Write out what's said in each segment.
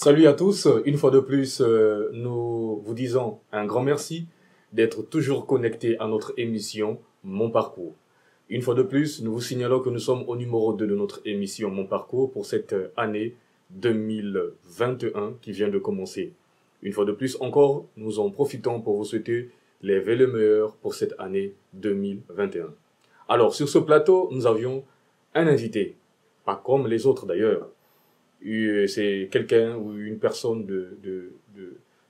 Salut à tous, une fois de plus, nous vous disons un grand merci d'être toujours connectés à notre émission Mon Parcours. Une fois de plus, nous vous signalons que nous sommes au numéro 2 de notre émission Mon Parcours pour cette année 2021 qui vient de commencer. Une fois de plus encore, nous en profitons pour vous souhaiter les vœux les meilleurs pour cette année 2021. Alors, sur ce plateau, nous avions un invité, pas comme les autres d'ailleurs. C'est quelqu'un ou une personne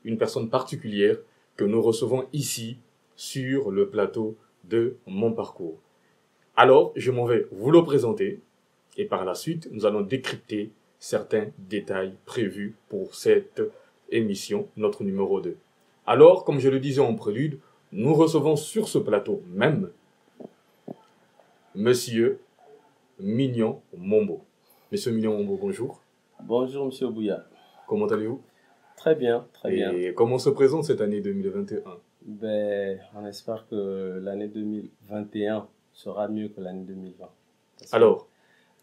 une personne particulière que nous recevons ici sur le plateau de Mon Parcours. Alors, je m'en vais vous le présenter et par la suite, nous allons décrypter certains détails prévus pour cette émission, notre numéro 2. Alors, comme je le disais en prélude, nous recevons sur ce plateau même Monsieur Mignon Mombo. Monsieur Mignon Mombo, bonjour. Bonjour, Monsieur Bouya. Comment allez-vous? Très bien, très bien. Et comment se présente cette année 2021? On espère que l'année 2021 sera mieux que l'année 2020. Alors,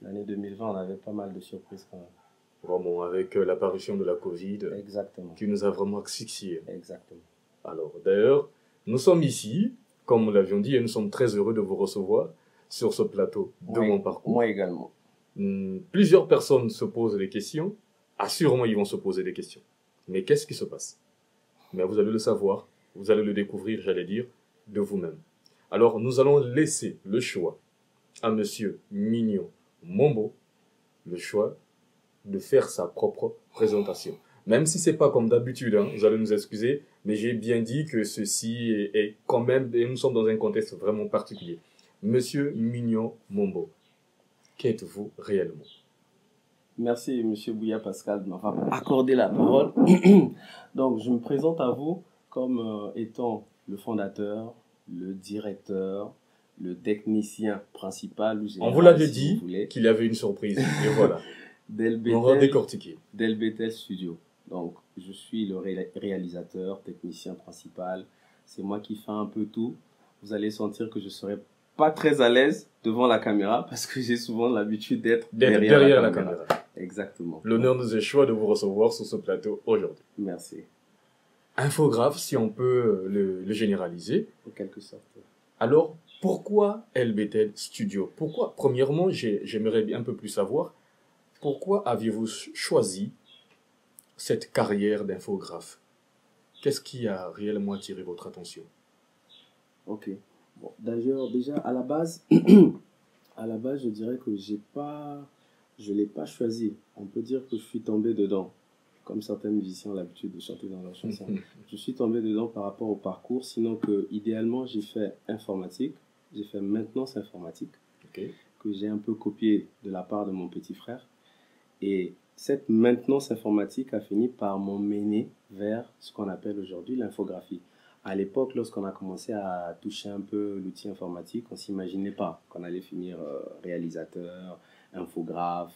l'année 2020, on avait pas mal de surprises quand même. Vraiment, avec l'apparition de la Covid, Exactement. Qui nous a vraiment asphyxiés. Exactement. Alors, d'ailleurs, nous sommes ici, comme nous l'avions dit, et nous sommes très heureux de vous recevoir sur ce plateau de Mon Parcours. Moi également. Plusieurs personnes se posent des questions. Assurément, ils vont se poser des questions. Mais qu'est-ce qui se passe? Mais vous allez le savoir, vous allez le découvrir, j'allais dire, de vous-même. Alors, nous allons laisser le choix à Monsieur Mignon Mombo, le choix de faire sa propre présentation. Même si c'est pas comme d'habitude, hein, vous allez nous excuser, mais j'ai bien dit que ceci est quand même, et nous sommes dans un contexte vraiment particulier. Monsieur Mignon Mombo, qu'êtes-vous réellement? Merci, Monsieur Bouya Pascal, de m'avoir accordé la parole. Donc, je me présente à vous comme étant le fondateur, le directeur, le technicien principal. On vous l'avait dit qu'il y avait une surprise, et voilà. On va décortiquer. d'Elbetel Studio. Donc, je suis le réalisateur, technicien principal. C'est moi qui fais un peu tout. Vous allez sentir que je serai pas très à l'aise devant la caméra parce que j'ai souvent l'habitude d'être derrière la caméra. Exactement. L'honneur nous est choix de vous recevoir sur ce plateau aujourd'hui. Merci. Infographe, si on peut le généraliser. En quelque sorte. Alors, pourquoi Elbetel Studio? Pourquoi, premièrement, j'aimerais un peu plus savoir, pourquoi aviez-vous choisi cette carrière d'infographe? Qu'est-ce qui a réellement attiré votre attention? Ok. Bon, d'ailleurs, déjà, à la base, je dirais que je l'ai pas choisi. On peut dire que je suis tombé dedans. Comme certains musiciens ont l'habitude de chanter dans leurs chansons. Je suis tombé dedans par rapport au parcours. Sinon que, idéalement, j'ai fait informatique. J'ai fait maintenance informatique. Okay. Que j'ai un peu copié de la part de mon petit frère. Et cette maintenance informatique a fini par m'emmener vers ce qu'on appelle aujourd'hui l'infographie. À l'époque, lorsqu'on a commencé à toucher un peu l'outil informatique, on ne s'imaginait pas qu'on allait finir réalisateur, infographe.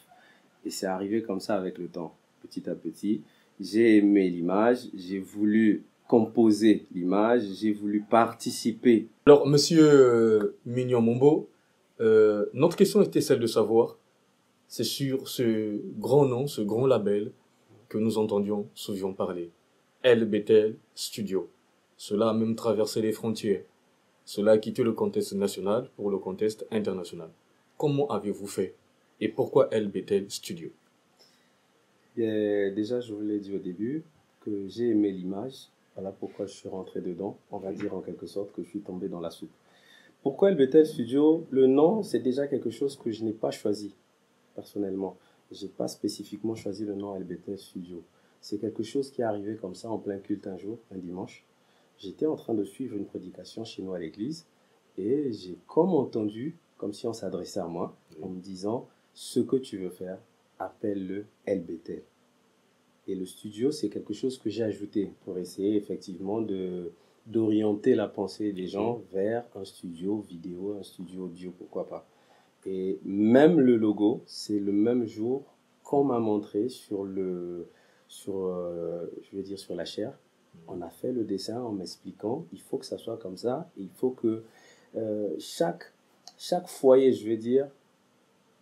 Et c'est arrivé comme ça avec le temps, petit à petit. J'ai aimé l'image, j'ai voulu composer l'image, j'ai voulu participer. Alors, Monsieur Mignon Mombo, notre question était celle de savoir, c'est sur ce grand nom, ce grand label que nous entendions souvent parler, Elbetel Studio. Cela a même traversé les frontières. Cela a quitté le contexte national pour le contexte international. Comment avez-vous fait? Et pourquoi Elbetel Studio? Déjà, je vous l'ai dit au début, que j'ai aimé l'image. Voilà pourquoi je suis rentré dedans. On va dire en quelque sorte que je suis tombé dans la soupe. Pourquoi Elbetel Studio? Le nom, c'est déjà quelque chose que je n'ai pas choisi, personnellement. Je n'ai pas spécifiquement choisi le nom Elbetel Studio. C'est quelque chose qui est arrivé comme ça en plein culte un jour, un dimanche. J'étais en train de suivre une prédication chez nous à l'église et j'ai comme entendu, comme si on s'adressait à moi, en me disant « Ce que tu veux faire, appelle-le Elbetel ». Et le studio, c'est quelque chose que j'ai ajouté pour essayer effectivement d'orienter la pensée des gens vers un studio vidéo, un studio audio, pourquoi pas. Et même le logo, c'est le même jour qu'on m'a montré sur la chaire. On a fait le dessin en m'expliquant, il faut que ça soit comme ça, il faut que chaque foyer,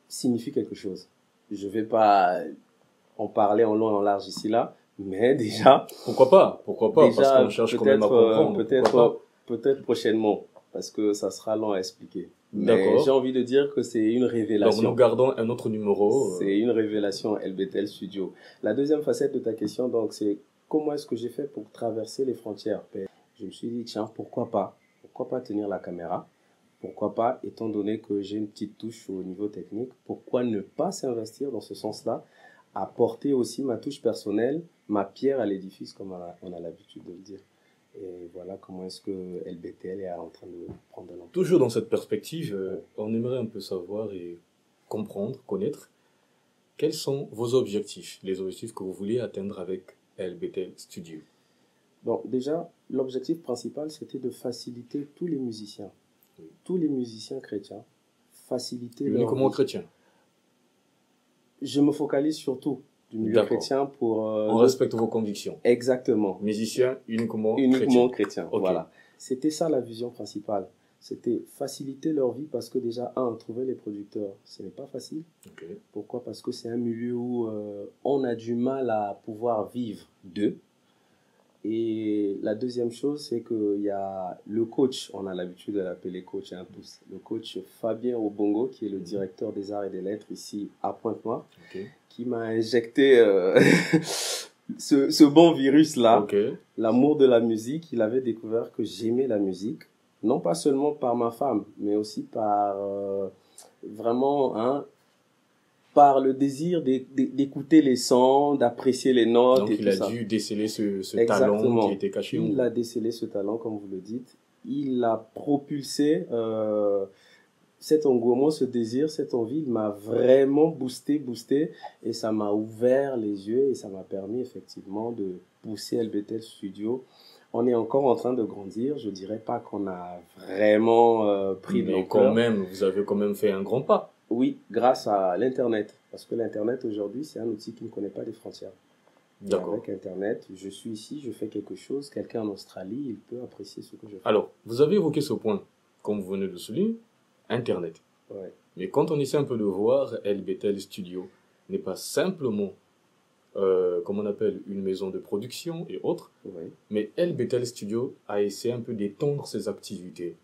signifie quelque chose. Je vais pas en parler en long et en large ici là, mais déjà. Pourquoi pas? Pourquoi pas? Déjà, parce qu'on cherche quand même à comprendre. Peut-être prochainement, parce que ça sera long à expliquer. Mais D'accord. j'ai envie de dire que c'est une révélation. Donc nous gardons un autre numéro. C'est une révélation LBTL Studio. La deuxième facette de ta question, donc, c'est comment est-ce que j'ai fait pour traverser les frontières? Je me suis dit, tiens, pourquoi pas? Pourquoi pas tenir la caméra? Pourquoi pas, étant donné que j'ai une petite touche au niveau technique, pourquoi ne pas s'investir dans ce sens-là, apporter aussi ma touche personnelle, ma pierre à l'édifice, comme on a l'habitude de le dire. Et voilà comment est-ce que LBTL est en train de prendre de l'ampleur. Toujours dans cette perspective, on aimerait un peu savoir et comprendre, connaître, quels sont vos objectifs, les objectifs que vous voulez atteindre avec LBTL Studio. Bon, déjà, l'objectif principal, c'était de faciliter tous les musiciens chrétiens, faciliter leur Uniquement vie. chrétien. Je me focalise surtout du milieu chrétien pour... on respecte vos convictions. Exactement. Musicien uniquement chrétien. Okay. Voilà. C'était ça la vision principale. C'était faciliter leur vie parce que déjà, trouver les producteurs, ce n'est pas facile. Okay. Pourquoi? Parce que c'est un milieu où on a du mal à pouvoir vivre d'eux. Et la deuxième chose, c'est qu'il y a le coach, on a l'habitude de l'appeler coach, tous. Le coach Fabien Obongo, qui est le directeur des arts et des lettres ici à Pointe-Noire, qui m'a injecté ce bon virus-là, l'amour de la musique. Il avait découvert que j'aimais la musique, non pas seulement par ma femme, mais aussi par par le désir d'écouter les sons, d'apprécier les notes. Donc et il tout a dû déceler ce talent qui était caché. Il a décelé ce talent, comme vous le dites. Il a propulsé cet engouement, ce désir, cette envie. Il m'a vraiment boosté, et ça m'a ouvert les yeux et ça m'a permis effectivement de pousser LBTL Studio. On est encore en train de grandir. Je dirais pas qu'on a vraiment pris de l'ampleur. Mais quand même, vous avez quand même fait un grand pas. Oui, grâce à l'Internet. Parce que l'Internet, aujourd'hui, c'est un outil qui ne connaît pas les frontières. D'accord. Avec Internet, je suis ici, je fais quelque chose, quelqu'un en Australie, il peut apprécier ce que je fais. Alors, vous avez évoqué ce point, comme vous venez de le souligner, Internet. Ouais. Mais quand on essaie un peu de voir, LBTL Studio n'est pas simplement, comme on appelle, une maison de production et autres, mais LBTL Studio a essayé un peu d'étendre ses activités.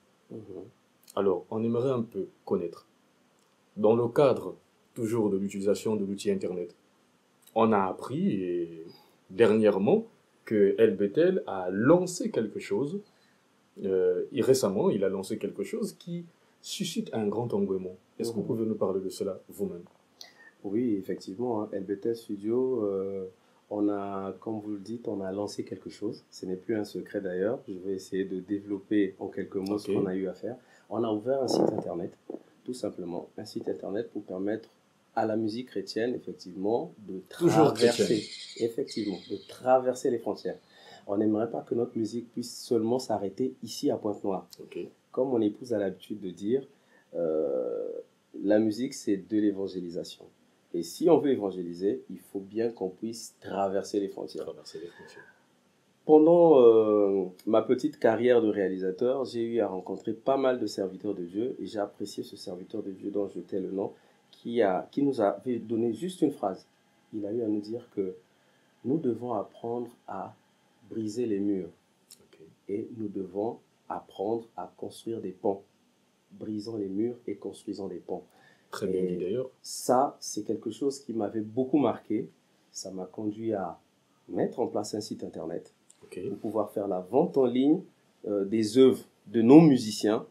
Alors, on aimerait un peu connaître. Dans le cadre, toujours de l'utilisation de l'outil Internet, on a appris dernièrement que LBTL a lancé quelque chose, et récemment, il a lancé quelque chose qui suscite un grand engouement. Est-ce que vous pouvez nous parler de cela vous-même? Oui, effectivement, LBTL Studio, on a, comme vous le dites, on a lancé quelque chose. Ce n'est plus un secret d'ailleurs. Je vais essayer de développer en quelques mots ce qu'on a eu à faire. On a ouvert un site Internet. Tout simplement, un site Internet pour permettre à la musique chrétienne, effectivement, de traverser les frontières. On n'aimerait pas que notre musique puisse seulement s'arrêter ici à Pointe-Noire. Comme mon épouse a l'habitude de dire, la musique, c'est de l'évangélisation. Et si on veut évangéliser, il faut bien qu'on puisse traverser les frontières. Pendant ma petite carrière de réalisateur, j'ai eu à rencontrer pas mal de serviteurs de Dieu et j'ai apprécié ce serviteur de Dieu dont je tais le nom qui nous avait donné juste une phrase. Il a eu à nous dire que nous devons apprendre à briser les murs et nous devons apprendre à construire des ponts. Brisant les murs et construisant des ponts. Très bien dit d'ailleurs. Ça, c'est quelque chose qui m'avait beaucoup marqué. Ça m'a conduit à mettre en place un site Internet. Pour pouvoir faire la vente en ligne des œuvres de nos musiciens,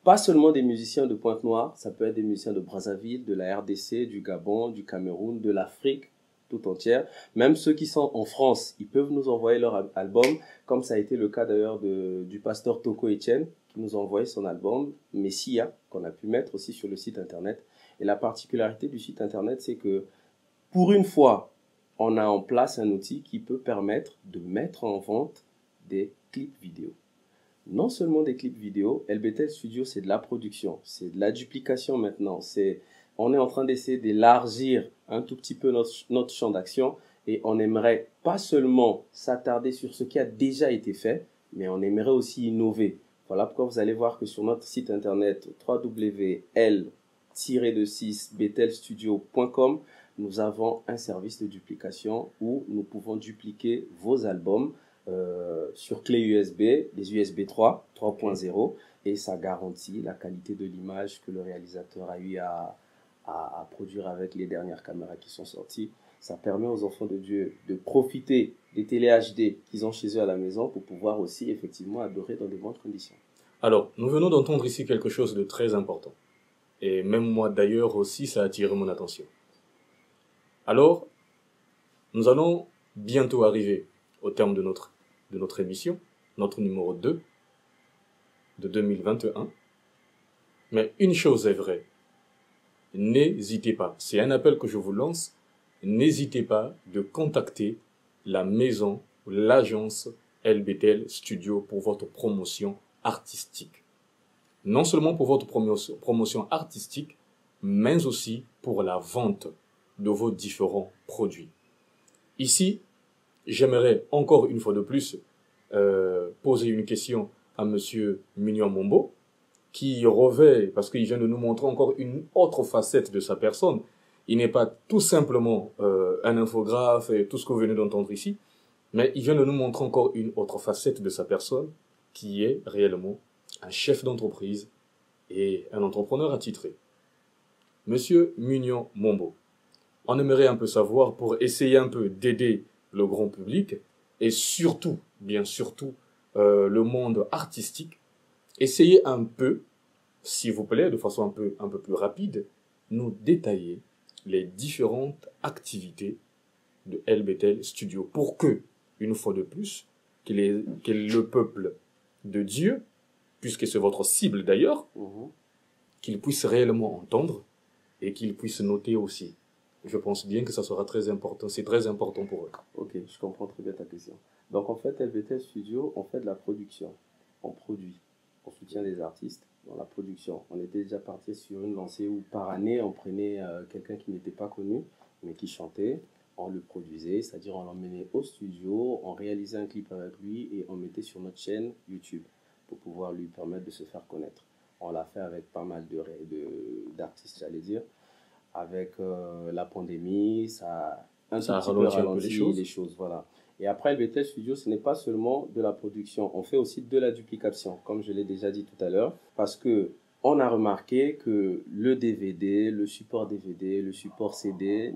pas seulement des musiciens de Pointe-Noire, ça peut être des musiciens de Brazzaville, de la RDC, du Gabon, du Cameroun, de l'Afrique tout entière. Même ceux qui sont en France, ils peuvent nous envoyer leur album, comme ça a été le cas d'ailleurs du pasteur Toko Etienne, qui nous a envoyé son album Messia, qu'on a pu mettre aussi sur le site Internet. Et la particularité du site Internet, c'est que pour une fois, on a en place un outil qui peut permettre de mettre en vente des clips vidéo. Non seulement des clips vidéo, LBTL Studio, c'est de la production, c'est de la duplication maintenant. On est en train d'essayer d'élargir un tout petit peu notre champ d'action et on aimerait pas seulement s'attarder sur ce qui a déjà été fait, mais on aimerait aussi innover. Voilà pourquoi vous allez voir que sur notre site internet www.l-bethelstudio.com, nous avons un service de duplication où nous pouvons dupliquer vos albums sur clé USB, les USB 3, 3.0, et ça garantit la qualité de l'image que le réalisateur a eu à produire avec les dernières caméras qui sont sorties. Ça permet aux enfants de Dieu de profiter des télé HD qu'ils ont chez eux à la maison pour pouvoir aussi effectivement adorer dans de bonnes conditions. Alors, nous venons d'entendre ici quelque chose de très important. Et même moi d'ailleurs aussi, ça a attiré mon attention. Alors, nous allons bientôt arriver au terme de notre émission, notre numéro 2 de 2021. Mais une chose est vraie, n'hésitez pas, c'est un appel que je vous lance, n'hésitez pas de contacter la maison ou l'agence LBTL Studio pour votre promotion artistique. Non seulement pour votre promotion artistique, mais aussi pour la vente de vos différents produits. Ici, j'aimerais encore une fois de plus poser une question à Monsieur Mignon Mombo, qui revêt, parce qu'il vient de nous montrer encore une autre facette de sa personne. Il n'est pas tout simplement un infographe et tout ce que vous venez d'entendre ici, mais il vient de nous montrer encore une autre facette de sa personne, qui est réellement un chef d'entreprise et un entrepreneur attitré. Monsieur Mignon Mombo, on aimerait un peu savoir, pour essayer un peu d'aider le grand public, et surtout, bien surtout, le monde artistique, essayez un peu, s'il vous plaît, de façon un peu plus rapide, nous détailler les différentes activités de LBTL Studio pour que, une fois de plus, que le peuple de Dieu, puisque c'est votre cible d'ailleurs, qu'il puisse réellement entendre et qu'il puisse noter aussi. Je pense bien que ça sera très important, c'est très important pour eux. Ok, je comprends très bien ta question. Donc en fait, LBTL Studio, on fait de la production. On produit, on soutient les artistes dans la production. On était déjà parti sur une lancée où par année, on prenait quelqu'un qui n'était pas connu, mais qui chantait, on le produisait, c'est-à-dire on l'emmenait au studio, on réalisait un clip avec lui et on mettait sur notre chaîne YouTube pour pouvoir lui permettre de se faire connaître. On l'a fait avec pas mal d'artistes, j'allais dire. Avec la pandémie, ça a un petit peu ralenti les choses. Voilà. Et après, LBTL Studio, ce n'est pas seulement de la production, on fait aussi de la duplication, comme je l'ai déjà dit tout à l'heure, parce que on a remarqué que le DVD, le support DVD, le support CD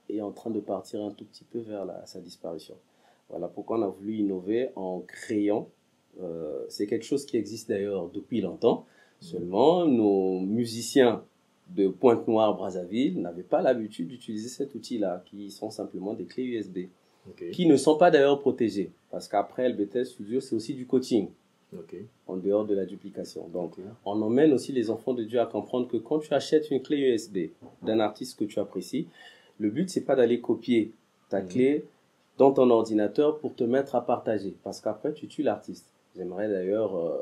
est en train de partir un tout petit peu vers sa disparition. Voilà pourquoi on a voulu innover en créant, c'est quelque chose qui existe d'ailleurs depuis longtemps, seulement nos musiciens de Pointe-Noire, Brazzaville, n'avaient pas l'habitude d'utiliser cet outil-là, qui sont simplement des clés USB, qui ne sont pas d'ailleurs protégées, parce qu'après LBTL Studio, c'est aussi du coaching, en dehors de la duplication. Donc, on emmène aussi les enfants de Dieu à comprendre que quand tu achètes une clé USB d'un artiste que tu apprécies, le but, c'est pas d'aller copier ta clé dans ton ordinateur pour te mettre à partager, parce qu'après, tu tues l'artiste. J'aimerais d'ailleurs,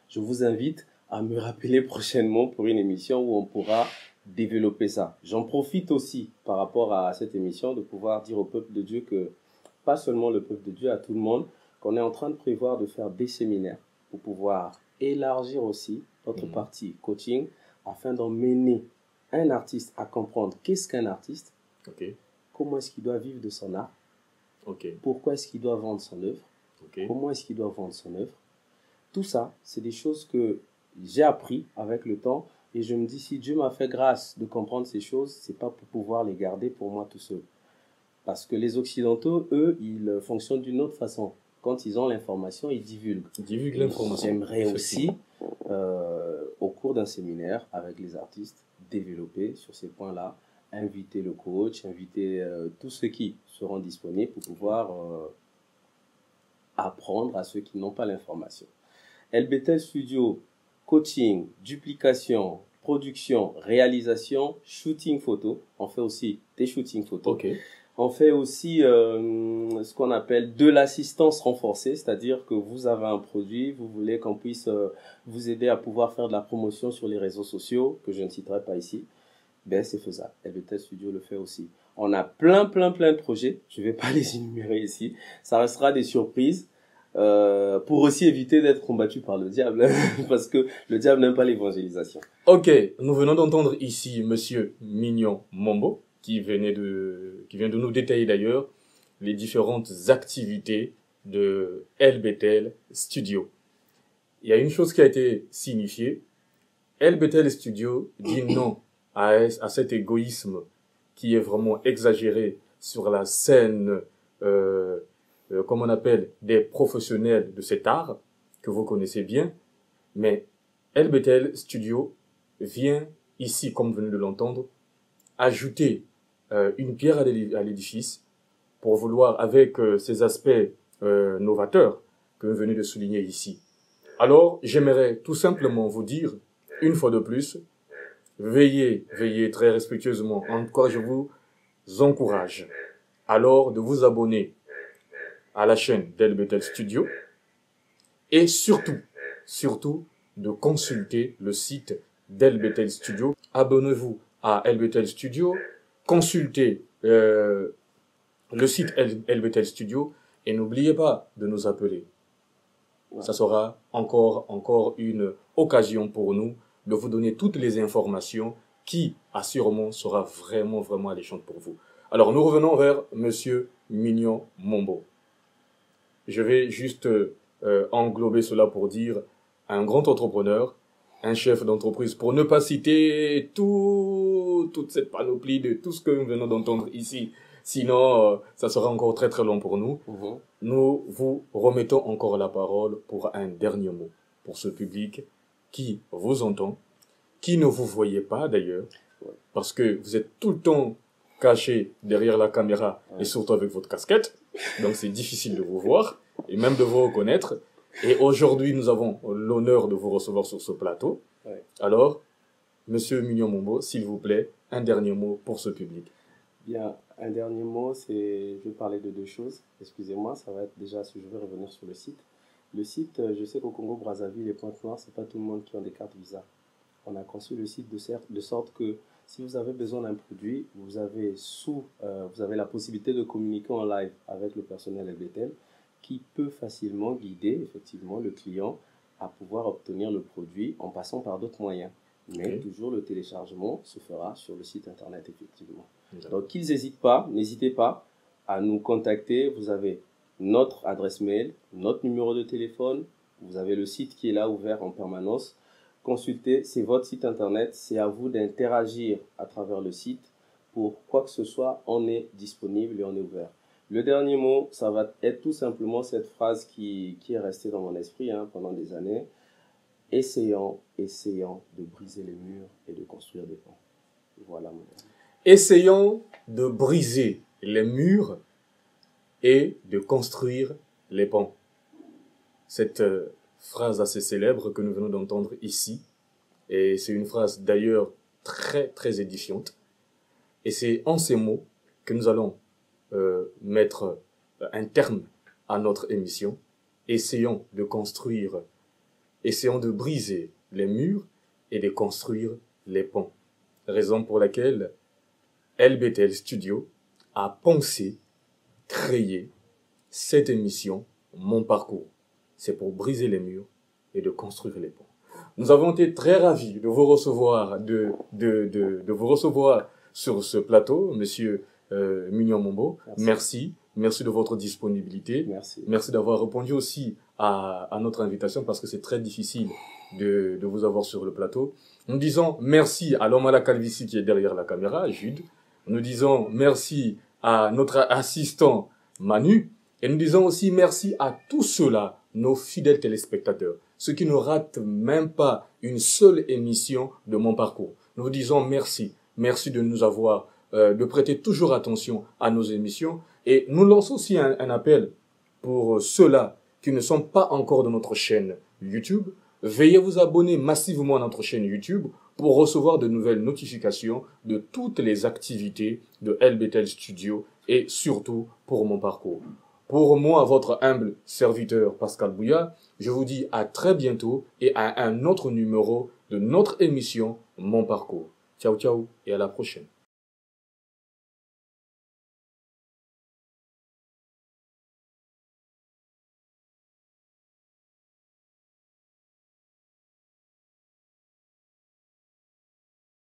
je vous invite à me rappeler prochainement pour une émission où on pourra développer ça. J'en profite aussi par rapport à cette émission de pouvoir dire au peuple de Dieu que, pas seulement le peuple de Dieu, à tout le monde, qu'on est en train de prévoir de faire des séminaires pour pouvoir élargir aussi notre partie coaching afin d'emmener un artiste à comprendre qu'est-ce qu'un artiste, comment est-ce qu'il doit vivre de son art, pourquoi est-ce qu'il doit vendre son œuvre, comment est-ce qu'il doit vendre son œuvre. Tout ça, c'est des choses que j'ai appris avec le temps et je me dis, si Dieu m'a fait grâce de comprendre ces choses, c'est pas pour pouvoir les garder pour moi tout seul. Parce que les Occidentaux, eux, ils fonctionnent d'une autre façon. Quand ils ont l'information, ils divulguent. Ils divulguent l'information. J'aimerais aussi, au cours d'un séminaire avec les artistes, développer sur ces points-là, inviter le coach, inviter tous ceux qui seront disponibles pour pouvoir apprendre à ceux qui n'ont pas l'information. LBTL Studio, coaching, duplication, production, réalisation, shooting photo. On fait aussi des shootings photos. On fait aussi ce qu'on appelle de l'assistance renforcée, c'est-à-dire que vous avez un produit, vous voulez qu'on puisse vous aider à pouvoir faire de la promotion sur les réseaux sociaux, que je ne citerai pas ici. Ben, c'est faisable. LBTL Studio le fait aussi. On a plein de projets. Je ne vais pas les énumérer ici. Ça restera des surprises. Pour aussi éviter d'être combattu par le diable, parce que le diable n'aime pas l'évangélisation. Ok, nous venons d'entendre ici Monsieur Mignon Mombo, qui vient de nous détailler d'ailleurs les différentes activités de LBTL Studio. Il y a une chose qui a été signifiée. LBTL Studio dit non à cet égoïsme qui est vraiment exagéré sur la scène, comme on appelle, des professionnels de cet art, que vous connaissez bien. Mais LBTL Studio vient ici, comme vous venez de l'entendre, ajouter une pierre à l'édifice pour vouloir, avec ces aspects novateurs que vous venez de souligner ici. Alors, j'aimerais tout simplement vous dire, une fois de plus, veillez très respectueusement. Encore, je vous encourage alors de vous abonner à la chaîne d'LBTL Studio et surtout, de consulter le site d'LBTL Studio. Abonnez-vous à LBTL Studio, consultez le site LBTL Studio et n'oubliez pas de nous appeler. Ça sera encore une occasion pour nous de vous donner toutes les informations qui, assurément, sera vraiment alléchante pour vous. Alors, nous revenons vers Monsieur Mignon Mombo. Je vais juste englober cela pour dire un grand entrepreneur, un chef d'entreprise, pour ne pas citer toute cette panoplie de tout ce que nous venons d'entendre ici. Sinon, ça sera encore très long pour nous. Nous vous remettons encore la parole pour un dernier mot pour ce public qui vous entend, qui ne vous voyait pas d'ailleurs, parce que vous êtes tout le temps caché derrière la caméra et surtout avec votre casquette, donc c'est difficile de vous voir et même de vous reconnaître. Et aujourd'hui, nous avons l'honneur de vous recevoir sur ce plateau. Alors, Monsieur Mignon Mombo, s'il vous plaît, un dernier mot pour ce public. Bien, un dernier mot, je vais parler de deux choses. Excusez-moi, ça va être déjà, si je vais revenir sur le site. Le site, je sais qu'au Congo-Brazzaville et Pointe-Noire, c'est pas tout le monde qui a des cartes Visa. On a conçu le site de sorte que si vous avez besoin d'un produit, vous avez la possibilité de communiquer en live avec le personnel LBTL qui peut facilement guider effectivement le client à pouvoir obtenir le produit en passant par d'autres moyens. Mais toujours le téléchargement se fera sur le site internet effectivement. Donc qu'ils n'hésitez pas à nous contacter. Vous avez notre adresse mail, notre numéro de téléphone, vous avez le site qui est là ouvert en permanence. Consultez, c'est votre site internet, c'est à vous d'interagir à travers le site. Pour quoi que ce soit, on est disponible et on est ouvert. Le dernier mot, ça va être tout simplement cette phrase qui est restée dans mon esprit pendant des années. Essayons de briser les murs et de construire des ponts. Voilà mon dernier. Essayons de briser les murs et de construire les ponts. Cette phrase assez célèbre que nous venons d'entendre ici, et c'est une phrase d'ailleurs très édifiante, et c'est en ces mots que nous allons mettre un terme à notre émission. Essayons de briser les murs et de construire les ponts. Raison pour laquelle LBTL Studio a pensé, créé cette émission, Mon Parcours. C'est pour briser les murs et de construire les ponts. Nous avons été très ravis de vous recevoir, de vous recevoir sur ce plateau, Monsieur Mignon Mombo. Merci de votre disponibilité. Merci d'avoir répondu aussi à notre invitation parce que c'est très difficile de vous avoir sur le plateau. Nous disons merci à l'homme à la calvitie qui est derrière la caméra, Jude. Nous disons merci à notre assistant Manu. Et nous disons aussi merci à tous ceux-là, nos fidèles téléspectateurs, ceux qui ne ratent même pas une seule émission de Mon Parcours. Nous vous disons merci. Merci de nous avoir, de prêter toujours attention à nos émissions. Et nous lançons aussi un appel pour ceux-là qui ne sont pas encore de notre chaîne YouTube. Veuillez vous abonner massivement à notre chaîne YouTube pour recevoir de nouvelles notifications de toutes les activités de LBTL Studio et surtout pour Mon Parcours. Pour moi, votre humble serviteur Pascal Bouya, je vous dis à très bientôt et à un autre numéro de notre émission Mon Parcours. Ciao, ciao et à la prochaine.